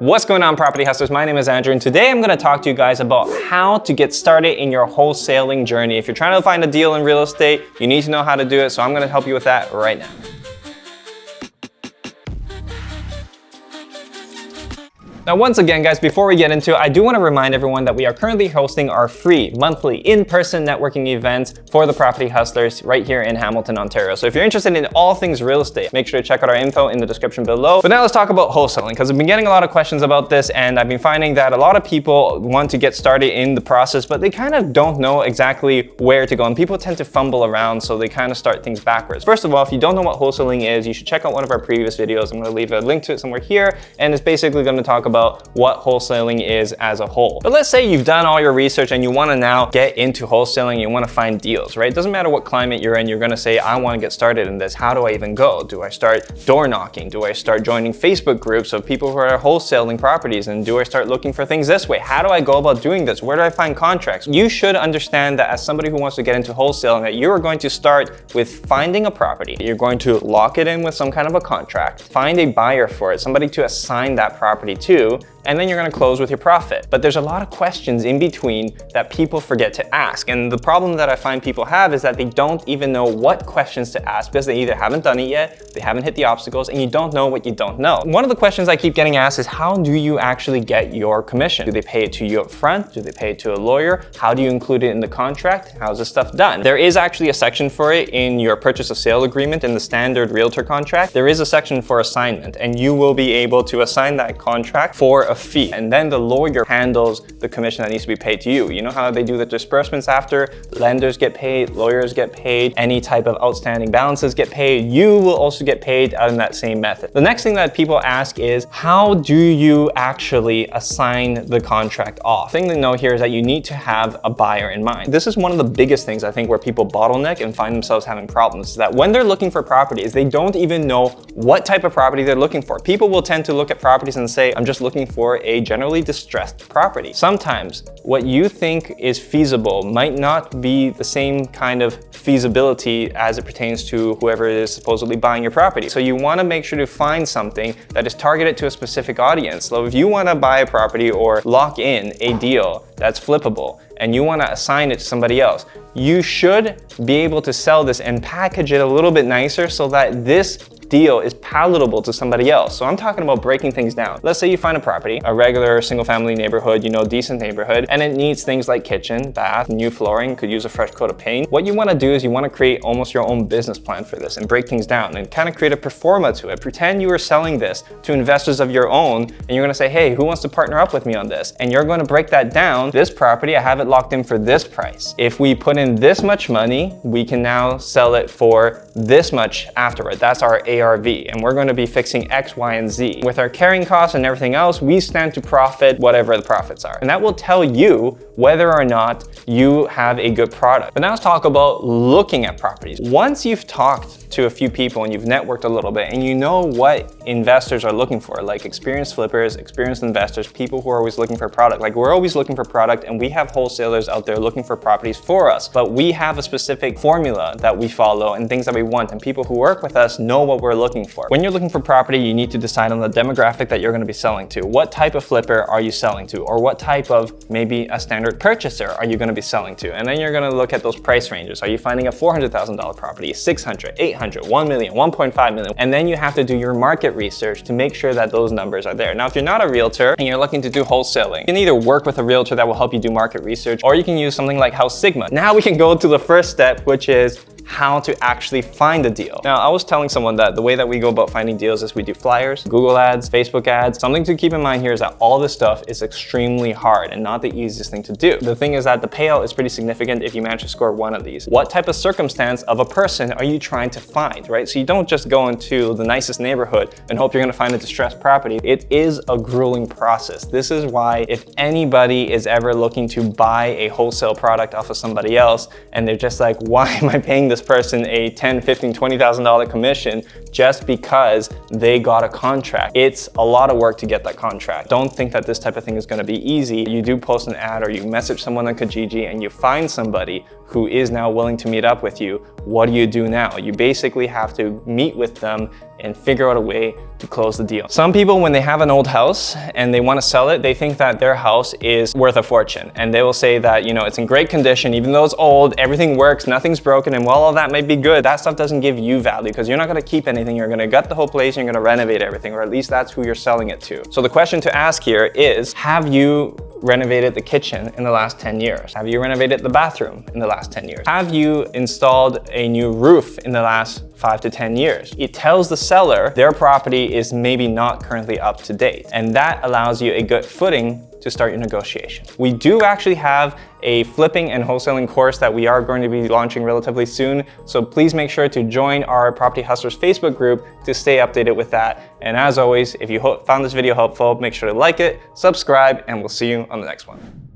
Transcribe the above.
What's going on, property hustlers? My name is Andrew, and today I'm going to talk to you guys about how to get started in your wholesaling journey. If you're trying to find a deal in real estate, you need to know how to do it, so I'm going to help you with that right now. Now, once again, guys, before we get into it, I do want to remind everyone that we are currently hosting our free monthly in-person networking events for the property hustlers right here in Hamilton, Ontario. So if you're interested in all things real estate, make sure to check out our info in the description below. But now let's talk about wholesaling, because I've been getting a lot of questions about this, and I've been finding that a lot of people want to get started in the process, but they kind of don't know exactly where to go, and people tend to fumble around, so they kind of start things backwards. First of all, if you don't know what wholesaling is, you should check out one of our previous videos. I'm going to leave a link to it somewhere here, and it's basically going to talk about what wholesaling is as a whole. But let's say you've done all your research and you want to now get into wholesaling, you want to find deals, right? It doesn't matter what climate you're in, you're going to say, I want to get started in this. How do I even go? Do I start door knocking? Do I start joining Facebook groups of people who are wholesaling properties? And do I start looking for things this way? How do I go about doing this? Where do I find contracts? You should understand that as somebody who wants to get into wholesaling, that you are going to start with finding a property. You're going to lock it in with some kind of a contract, find a buyer for it, somebody to assign that property to, and then you're going to close with your profit. But there's a lot of questions in between that people forget to ask. And the problem that I find people have is that they don't even know what questions to ask because they either haven't done it yet, they haven't hit the obstacles, and you don't know what you don't know. One of the questions I keep getting asked is, how do you actually get your commission? Do they pay it to you up front? Do they pay it to a lawyer? How do you include it in the contract? How's this stuff done? There is actually a section for it in your purchase of sale agreement in the standard realtor contract. There is a section for assignment, and you will be able to assign that contract for a fee, and then the lawyer handles the commission that needs to be paid to you. You know how they do the disbursements after? Lenders get paid, lawyers get paid, any type of outstanding balances get paid. You will also get paid out in that same method. The next thing that people ask is, how do you actually assign the contract off? The thing to know here is that you need to have a buyer in mind. This is one of the biggest things I think where people bottleneck and find themselves having problems, is that when they're looking for properties, they don't even know what type of property they're looking for. People will tend to look at properties and say, I'm just looking for a generally distressed property. Sometimes what you think is feasible might not be the same kind of feasibility as it pertains to whoever is supposedly buying your property. So you want to make sure to find something that is targeted to a specific audience. So if you want to buy a property or lock in a deal that's flippable and you want to assign it to somebody else, you should be able to sell this and package it a little bit nicer so that this deal is palatable to somebody else. So I'm talking about breaking things down. Let's say you find a property, a regular single family neighborhood, decent neighborhood, and it needs things like kitchen, bath, new flooring, could use a fresh coat of paint. What you want to do is you want to create almost your own business plan for this and break things down and kind of create a pro forma to it. Pretend you are selling this to investors of your own, and you're going to say, hey, who wants to partner up with me on this? And you're going to break that down. This property, I have it locked in for this price. If we put in this much money, we can now sell it for this much afterward. That's our ARV, and we're going to be fixing X, Y, and Z. With our carrying costs and everything else, we stand to profit whatever the profits are. And that will tell you whether or not you have a good product. But now let's talk about looking at properties. Once you've talked to a few people and you've networked a little bit and you know what investors are looking for, like experienced flippers, experienced investors, people who are always looking for product. Like, we're always looking for product, and we have wholesalers out there looking for properties for us, but we have a specific formula that we follow and things that we want, and people who work with us know what we're looking for. When you're looking for property, you need to decide on the demographic that you're going to be selling to. What type of flipper are you selling to? Or what type of maybe a standard purchaser are you going to be selling to? And then you're going to look at those price ranges. Are you finding a $400,000 property, 600, 800, 1 million, 1.5 million? And then you have to do your market research to make sure that those numbers are there. Now, if you're not a realtor and you're looking to do wholesaling, you can either work with a realtor that will help you do market research, or you can use something like House Sigma. Now we can go to the first step, which is how to actually find a deal. Now, I was telling someone that the way that we go about finding deals is we do flyers, Google ads, Facebook ads. Something to keep in mind here is that all this stuff is extremely hard and not the easiest thing to do. The thing is that the payout is pretty significant if you manage to score one of these. What type of circumstance of a person are you trying to find, right? So you don't just go into the nicest neighborhood and hope you're gonna find a distressed property. It is a grueling process. This is why if anybody is ever looking to buy a wholesale product off of somebody else and they're just like, why am I paying this person a $10,000, $15,000, $20,000 commission just because they got a contract? It's a lot of work to get that contract. Don't think that this type of thing is going to be easy. You do post an ad or you message someone on Kijiji and you find somebody who is now willing to meet up with you, what do you do now? You basically have to meet with them and figure out a way to close the deal. Some people, when they have an old house and they want to sell it, they think that their house is worth a fortune. And they will say that, you know, it's in great condition, even though it's old, everything works, nothing's broken, and while all that might be good, that stuff doesn't give you value because you're not going to keep anything. You're going to gut the whole place, and you're going to renovate everything, or at least that's who you're selling it to. So the question to ask here is, have you renovated the kitchen in the last 10 years? Have you renovated the bathroom in the last 10 years? Have you installed a new roof in the last 5 to 10 years? It tells the seller their property is maybe not currently up to date, and that allows you a good footing to start your negotiation. We do actually have a flipping and wholesaling course that we are going to be launching relatively soon, so please make sure to join our Property Hustlers Facebook group to stay updated with that. And as always, if you found this video helpful, make sure to like it, subscribe, and we'll see you on the next one.